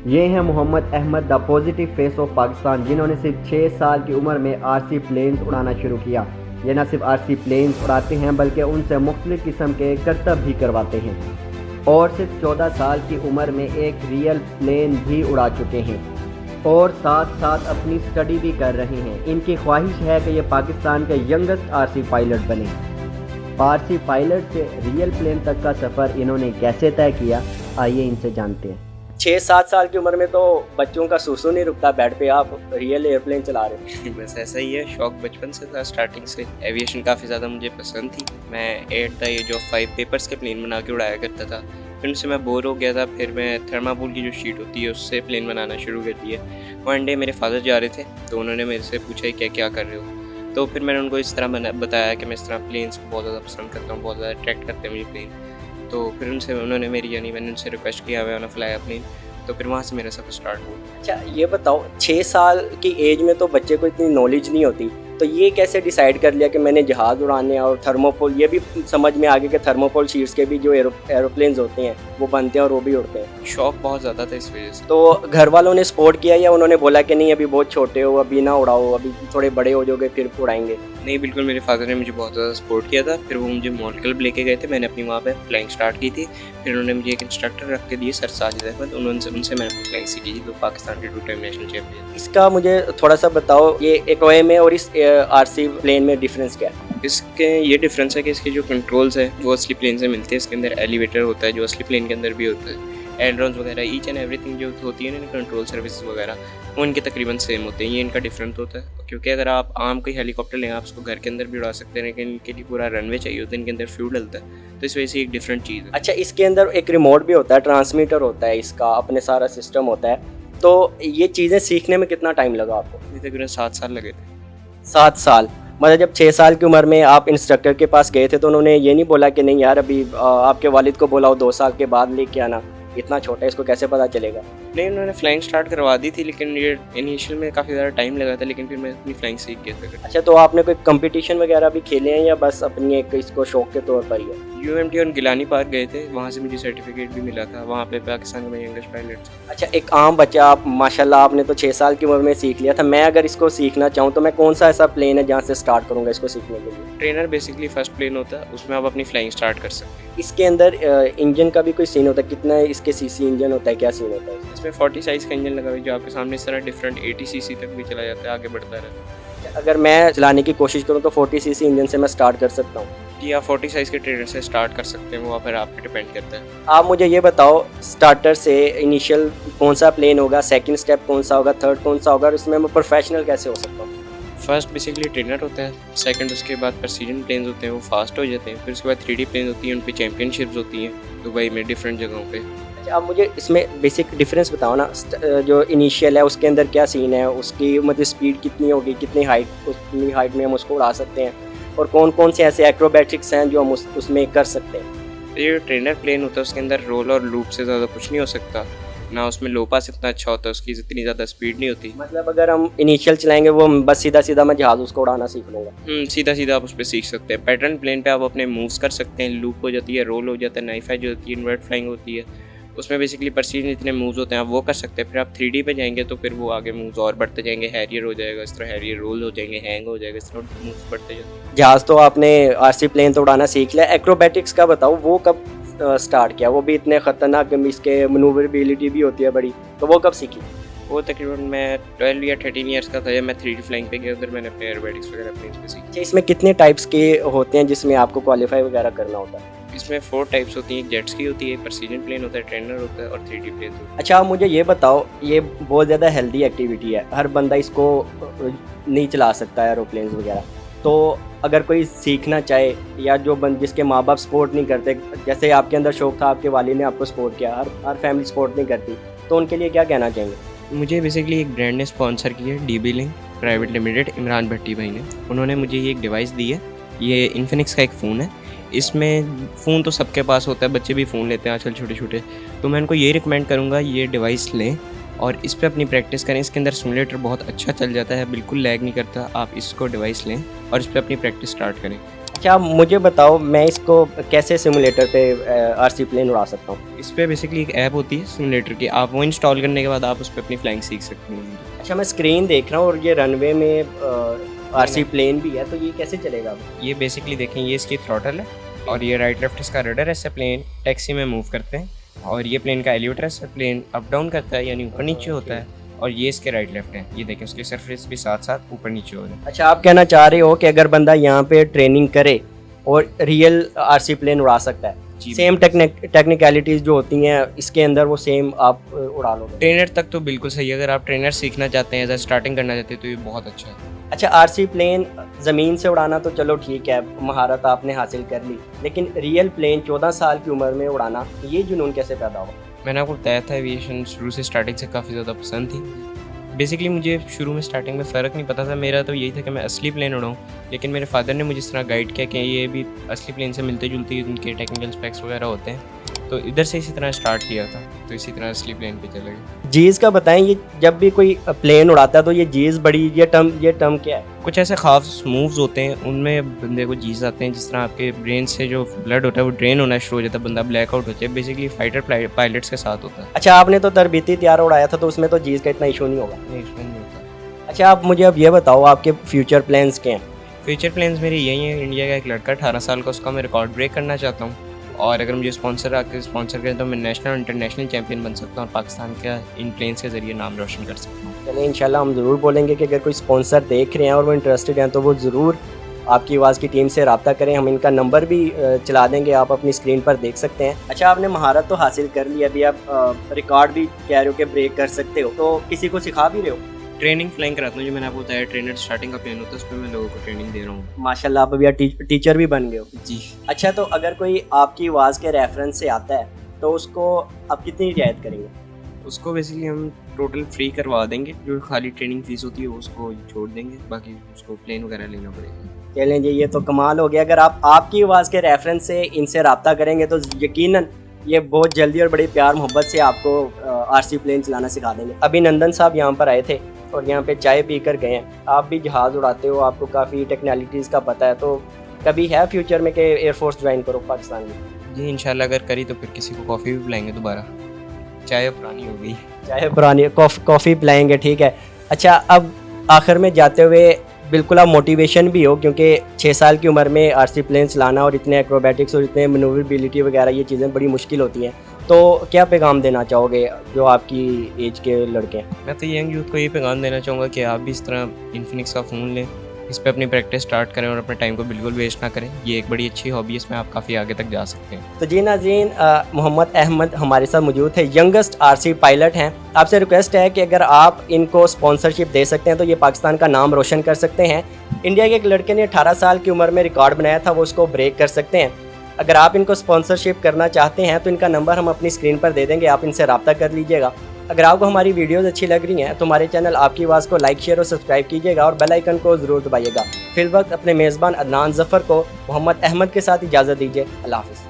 ये हैं Mohammad Ahmad the positive face of Pakistan, जिन्होंने सिर्फ 6 साल की उम्र में आरसी प्लेन्स उड़ाना शुरू किया। ये न सिर्फ आरसी प्लेन्स उड़ाते हैं बल्कि उनसे मुख्तलिफ किस्म के करतब भी करवाते हैं और सिर्फ 14 साल की उम्र में एक रियल प्लेन भी उड़ा चुके हैं और साथ साथ अपनी स्टडी भी कर रहे हैं। इनकी ख्वाहिश है कि ये पाकिस्तान के यंगेस्ट आरसी पायलट बने। आरसी पायलट से रियल प्लेन तक का सफ़र इन्होंने कैसे तय किया, आइए इनसे जानते हैं। 6-7 साल की उम्र में तो बच्चों का सूसू नहीं रुकता बेड पे, आप रियल एयरप्लेन चला रहे हैं। बस ऐसा ही है, शौक बचपन से था, स्टार्टिंग से एविएशन काफ़ी ज़्यादा मुझे पसंद थी। मैं 8 था ये जो 5 पेपर्स के प्लेन बना के उड़ाया करता था। फिर उनसे मैं बोर हो गया था, फिर मैं थर्माकोल की जो शीट होती है उससे प्लेन बनाना शुरू कर दिया। वन डे मेरे फादर जा रहे थे तो उन्होंने मेरे से पूछा क्या क्या कर रहे हो, तो फिर मैंने उनको इस तरह बताया कि मैं इस तरह प्लेन्स को बहुत ज़्यादा पसंद करता हूँ, बहुत ज़्यादा अट्रैक्ट करते हैं मुझे प्लेन। तो फिर उन्होंने मैंने उनसे रिक्वेस्ट किया मैं फ्लाई प्लेन, तो फिर वहाँ से मेरा सफ़र स्टार्ट हुआ। अच्छा ये बताओ, 6 साल की एज में तो बच्चे को इतनी नॉलेज नहीं होती, तो ये कैसे डिसाइड कर लिया कि मैंने जहाज़ उड़ाने और थर्मोपोल, ये भी समझ में आ गया कि थर्मोपोल शीट्स के भी जो एरोप्लेन्स होते हैं वो बनते हैं और वो भी उड़ते हैं। शौक बहुत ज़्यादा था इस वजह से। तो घर वालों ने सपोर्ट किया या उन्होंने बोला कि नहीं अभी बहुत छोटे हो, अभी ना उड़ाओ, अभी थोड़े बड़े हो जाओगे फिर उड़ाएंगे? नहीं, बिल्कुल मेरे फादर ने मुझे बहुत ज़्यादा सपोर्ट किया था। फिर वो मुझे मॉडल क्लब लेके गए थे, मैंने अपनी वहाँ पे फ्लाइंग स्टार्ट की थी। फिर उन्होंने मुझे एक इंस्ट्रक्टर रख के दिए सर साजिद अहमद, उनसे मैंने अपनी फ्लाइंग सीखी थी, तो पाकिस्तान के 2 टाइम नेशनल चैंपियन। इसका मुझे थोड़ा सा बताओ, ये एक्वाई में और इस आरसी प्लेन में डिफरेंस क्या है? इसके ये डिफरेंस है कि इसके जो कंट्रोल्स है वो असली प्लेन से मिलते हैं। इसके अंदर एलिवेटर होता है जो असली प्लेन के अंदर भी होता है, एंड्रॉन्स वगैरह ईच एंड एवरीथिंग जो होती है ना कंट्रोल सर्विसेज वगैरह वो इनके तकरीबन सेम होते हैं। ये इनका डिफरेंट होता है क्योंकि अगर आप आम कोई हेलीकॉप्टर लें आप उसको घर के अंदर भी उड़ा सकते हैं, लेकिन इनके लिए पूरा रनवे चाहिए होता है, इनके अंदर फ्यूल डलता है, तो इस वजह से एक डिफरेंट चीज़ है। अच्छा, इसके अंदर एक रिमोट भी होता है, ट्रांसमीटर होता है, इसका अपने सारा सिस्टम होता है, तो ये चीज़ें सीखने में कितना टाइम लगा आपको? तकरीबन 7 साल लगे थे। 7 साल? मतलब जब 6 साल की उम्र में आप इंस्ट्रक्टर के पास गए थे तो उन्होंने ये नहीं बोला कि नहीं यार अभी आपके वालिद को बोलाओ 2 साल के बाद लेके आना, इतना छोटा है इसको कैसे पता चलेगा? नहीं, उन्होंने फ्लाइंग स्टार्ट करवा दी थी, लेकिन ये इनिशियल में काफ़ी ज़्यादा टाइम लगा था, लेकिन फिर मैं अपनी फ्लाइंग सीख गया था। अच्छा, तो आपने कोई कंपटीशन वगैरह भी खेले हैं या बस अपनी एक इसको शौक के तौर पर ही है? UMT और गिलानी पार्क गए थे, वहाँ से मुझे सर्टिफिकेट भी मिला था, वहाँ पे पाकिस्तान में यंगेस्ट पायलट था। अच्छा, एक आम बच्चा, आप माशाल्लाह आपने तो 6 साल की उम्र में सीख लिया था, मैं अगर इसको सीखना चाहूँ तो मैं कौन सा ऐसा प्लेन है जहाँ से स्टार्ट करूँगा इसको सीखने के लिए? ट्रेनर बेसिकली फर्स्ट प्लेन होता है, उसमें आप अपनी फ्लाइंग स्टार्ट कर सकते हैं। इसके अंदर इंजन का भी कोई सीन होता है? कितना इसके सीसी इंजन होता है, क्या सीन होता है? इसमें 40 साइज़ का इंजन लगा हुआ है जो आपके सामने इस तरह डिफरेंट 80 सीसी तक भी चला जाता है, आगे बढ़ता रहता है। अगर मैं चलाने की कोशिश करूँ तो 40 सीसी इंजन से मैं स्टार्ट कर सकता हूँ? जी, आप 40 साइज़ के ट्रेनर से स्टार्ट कर सकते हैं, वो फिर आप पे डिपेंड करता है। आप मुझे ये बताओ, स्टार्टर से इनिशियल कौन सा प्लेन होगा, सेकंड स्टेप कौन सा होगा, थर्ड कौन सा होगा, और इसमें मैं प्रोफेशनल कैसे हो सकता हूँ? फर्स्ट बेसिकली ट्रेनर होता है, सेकंड उसके बाद प्रेसिडेंट प्लेन्स होते हैं, वो फास्ट हो जाते हैं, फिर उसके बाद 3D प्लेन होती हैं, उन पे चैम्पियनशिप्स होती हैं दुबई में डिफरेंट जगहों पे। अच्छा, आप मुझे इसमें बेसिक डिफरेंस बताओ ना, जो इनिशियल है उसके अंदर क्या सीन है, उसकी मतलब स्पीड कितनी होगी, कितनी हाइट में हम उसको उड़ा सकते हैं, और कौन कौन से ऐसे एक्रोबैटिक्स हैं जो हम उसमें कर सकते हैं? ये ट्रेनर प्लेन होता है उसके अंदर रोल और लूप से ज़्यादा कुछ नहीं हो सकता ना, उसमें लो पास इतना अच्छा होता है, उसकी इतनी ज़्यादा स्पीड नहीं होती। मतलब अगर हम इनिशियल चलाएंगे वो बस सीधा सीधा मैं जहाज़ उसको उड़ाना सीख लूँगा? सीधा सीधा आप उस पर सीख सकते हैं। पैटर्न प्लेन पे आप अपने मूव्स कर सकते हैं, लूप हो जाती है, रोल हो जाता है, नाइफ एज होती है, इन्वर्ट फ्लाइंग होती है, उसमें बेसिकली प्रेसिजन इतने मूव्स होते हैं आप वो कर सकते हैं। फिर आप 3D पे जाएंगे तो फिर वो आगे मूव्स और बढ़ते जाएंगे, हैरियर हो जाएगा, इस तरह हैरियर रोल हो जाएंगे, हैंग हो जाएगा, इस तरह मूव्स बढ़ते जाएंगे। जहाज़ तो आपने आरसी प्लेन तो उड़ाना सीख लिया, एक्रोबैटिक्स का बताओ वो कब स्टार्ट किया? वो भी इतने ख़तरनाक, इसके मनूवरेबिलिटी भी होती है बड़ी, तो वो कब सीखी? वो तकरीबन मैं 12 या 13 ईयर्स का था जब मैं 3D फ्लाइंग पे गया, उधर मैंने अपने एरोबैटिक्स वगैरह प्लेन्स पे सीखी। अच्छा, इसमें कितने टाइप्स के होते हैं जिसमें आपको क्वालिफाई वगैरह करना होता है? इसमें 4 टाइप्स होती हैं, जेट्स की होती है, प्रेसिडेंट प्लेन होता है, ट्रेनर होता है और 3D प्लेन होता है। अच्छा, आप मुझे ये बताओ, ये बहुत ज़्यादा हेल्दी एक्टिविटी है, हर बंदा इसको नहीं चला सकता है एरोप्लेन्स वगैरह, तो अगर कोई सीखना चाहे या जो जिसके माँ बाप सपोर्ट नहीं करते, जैसे आपके अंदर शौक था, आपके वालिद ने आपको सपोर्ट किया, हर फैमिली सपोर्ट नहीं करती, तो उनके लिए क्या कहना चाहेंगे? मुझे बेसिकली एक ब्रांड ने स्पॉन्सर किया है, DB link private limited, Imran Bhatti भाई ने, उन्होंने मुझे ये एक डिवाइस दी है। ये इन्फिनिक्स का एक फ़ोन है, इसमें फ़ोन तो सबके पास होता है, बच्चे भी फ़ोन लेते हैं आजकल छोटे छोटे, तो मैं उनको ये रिकमेंड करूँगा ये डिवाइस लें और इस पर अपनी प्रैक्टिस करें। इसके अंदर सिमुलेटर बहुत अच्छा चल जाता है, बिल्कुल लैग नहीं करता, आप इसको डिवाइस लें और इस पर अपनी प्रैक्टिस स्टार्ट करें। अच्छा आप मुझे बताओ मैं इसको कैसे सिमुलेटर पे आरसी प्लेन उड़ा सकता हूँ? इस पर बेसिकली एक ऐप होती है सिमुलेटर की, आप वो इंस्टॉल करने के बाद आप उस पर अपनी फ्लाइंग सीख सकते हैं। अच्छा मैं स्क्रीन देख रहा हूँ और ये रनवे में आरसी प्लेन भी है, तो ये कैसे चलेगा? ये बेसिकली देखें, ये इसकी थ्रॉटल है और ये राइट लेफ्ट इसका रडर है। इससे प्लेन टैक्सी में मूव करते हैं और ये प्लेन का एलिवेटर है, इससे प्लेन अप डाउन करता है यानी ऊपर नीचे होता है। और ये इसके राइट लेफ्ट है, ये देखें उसके सरफेस भी साथ साथ ऊपर नीचे हो रहे हैं। अच्छा आप कहना चाह रहे हो कि अगर बंदा यहाँ पे ट्रेनिंग करे और रियल आरसी प्लेन उड़ा सकता है, जी, सेम टेक्निकलिटीज जो होती हैं इसके अंदर वो सेम आप उड़ा लोगे? ट्रेनर तक तो बिल्कुल सही है, अगर आप ट्रेनर सीखना चाहते हैं, एज स्टार्टिंग करना चाहते हैं तो ये बहुत अच्छा है। अच्छा आरसी प्लेन ज़मीन से उड़ाना तो चलो ठीक है, महारत आपने हासिल कर ली, लेकिन रियल प्लेन 14 साल की उम्र में उड़ाना, ये जुनून कैसे पैदा हुआ? मैंने आपको बताया था एविएशन शुरू से स्टार्टिंग से काफ़ी ज़्यादा पसंद थी। बेसिकली मुझे शुरू में स्टार्टिंग में फ़र्क नहीं पता था, मेरा तो यही था कि मैं असली प्लेन उड़ाऊँ, लेकिन मेरे फादर ने मुझे इस तरह गाइड किया कि ये भी असली प्लेन से मिलते जुलते उनके टेक्निकल स्पेक्स वगैरह होते हैं, तो इधर से इसी तरह स्टार्ट किया था, तो इसी तरह असली प्लेन पे चले गए। जीज़ का बताएं, ये जब भी कोई प्लेन उड़ाता है तो ये जीज़ बड़ी, ये टर्म क्या है? कुछ ऐसे खास मूव्स होते हैं उनमें बंदे को जीज आते हैं, जिस तरह आपके ब्रेन से जो ब्लड होता है वो ड्रेन होना शुरू हो जाता है, बंदा ब्लैकआउट हो जाता है। बेसिकली फाइटर पायलट्स के साथ होता है। अच्छा आपने तो तरबीती तैयार उड़ाया था, तो उसमें तो जीज़ का इतना इशू नहीं होगा? नहीं, इसमें नहीं होता। अच्छा आप मुझे अब ये बताओ आपके फ्यूचर प्लान्स क्या हैं? फ्यूचर प्लान्स मेरे यही हैं, इंडिया का एक लड़का 18 साल का, उसका मैं रिकॉर्ड ब्रेक करना चाहता हूँ, और अगर मुझे स्पॉन्सर आके स्पॉन्सर करें तो मैं नेशनल और इंटरनेशनल चैम्पियन बन सकता हूँ और पाकिस्तान का इन प्लेन्स के ज़रिए नाम रोशन कर सकता हूँ। चलिए इंशाल्लाह हम ज़रूर बोलेंगे कि अगर कोई स्पॉन्सर देख रहे हैं और वो इंटरेस्टेड हैं तो वो ज़रूर आपकी आवाज़ की टीम से रब्ता करें। हम इनका नंबर भी चला देंगे, आप अपनी स्क्रीन पर देख सकते हैं। अच्छा आपने महारत तो हासिल कर ली, अभी आप रिकॉर्ड भी कह रहे हो कि ब्रेक कर सकते हो, तो किसी को सिखा भी रहे हो? ट्रेनिंग फ्लाइंग कराता हूँ, जो मैंने आपको बताया ट्रेनर स्टार्टिंग का प्लान होता है, उस पर मैं लोगों को ट्रेनिंग दे रहा हूँ। माशाल्लाह आप अभी टीचर भी बन गए हो। जी। अच्छा तो अगर कोई आपकी आवाज़ के रेफरेंस से आता है तो उसको आप कितनी रियायत करेंगे? उसको बेसिकली हम टोटल फ्री करवा देंगे, जो खाली ट्रेनिंग फीस होती है वो उसको छोड़ देंगे, बाकी उसको प्लेन वगैरह लेना पड़ेगा। चलें जी, ये तो कमाल हो गया। अगर आप आपकी आवाज़ के रेफरेंस से इनसे रब्ता करेंगे तो यकीनन ये बहुत जल्दी और बड़ी प्यार मोहब्बत से आपको आरसी प्लेन चलाना सिखा देंगे। अभी नंदन साहब यहाँ पर आए थे और यहाँ पे चाय पी कर गए हैं। आप भी जहाज़ उड़ाते हो, आपको काफ़ी टेक्नोलॉजीज़ का पता है, तो कभी है फ्यूचर में कि एयरफोर्स ज्वाइन करो पाकिस्तान में? जी इंशाल्लाह, अगर करी तो फिर किसी को कॉफ़ी भी पिलाएंगे दोबारा, चाय पुरानी हो गई। चाहे पुरानी कॉफ़ी पिलाएंगे, ठीक है। अच्छा अब आखिर में जाते हुए बिल्कुल आप मोटिवेशन भी हो, क्योंकि 6 साल की उम्र में आरसी प्लेन चलाना और इतने एक्रोबैटिक्स और इतने मनूवरबिलिटी वगैरह ये चीज़ें बड़ी मुश्किल होती हैं, तो क्या पैगाम देना चाहोगे जो आपकी एज के लड़के हैं? मैं तो यंग यूथ को ये पैगाम देना चाहूँगा कि आप भी इस तरह इन्फिनिक्स का फ़ोन लें, इस पर अपनी प्रैक्टिस स्टार्ट करें और अपने टाइम को बिल्कुल वेस्ट ना करें। ये एक बड़ी अच्छी हॉबी है, इसमें आप काफ़ी आगे तक जा सकते हैं। तो जी नाज़रीन, मोहम्मद अहमद हमारे साथ मौजूद है, यंगेस्ट आरसी पायलट हैं। आपसे रिक्वेस्ट है कि अगर आप इनको स्पॉन्सरशिप दे सकते हैं तो ये पाकिस्तान का नाम रोशन कर सकते हैं। इंडिया के एक लड़के ने 18 साल की उम्र में रिकॉर्ड बनाया था, वो उसको ब्रेक कर सकते हैं। अगर आप इनको स्पॉन्सरशिप करना चाहते हैं तो इनका नंबर हम अपनी स्क्रीन पर दे देंगे, आप इनसे रब्ता कर लीजिएगा। अगर आपको हमारी वीडियोस अच्छी लग रही हैं तो हमारे चैनल आपकी आवाज़ को लाइक, शेयर और सब्सक्राइब कीजिएगा और बेल आइकन को ज़रूर दबाइएगा। फिल वक्त अपने मेज़बान अदनान ज़फ़र को मोहम्मद अहमद के साथ इजाज़त दीजिए। अल्लाह हाफ़िज़।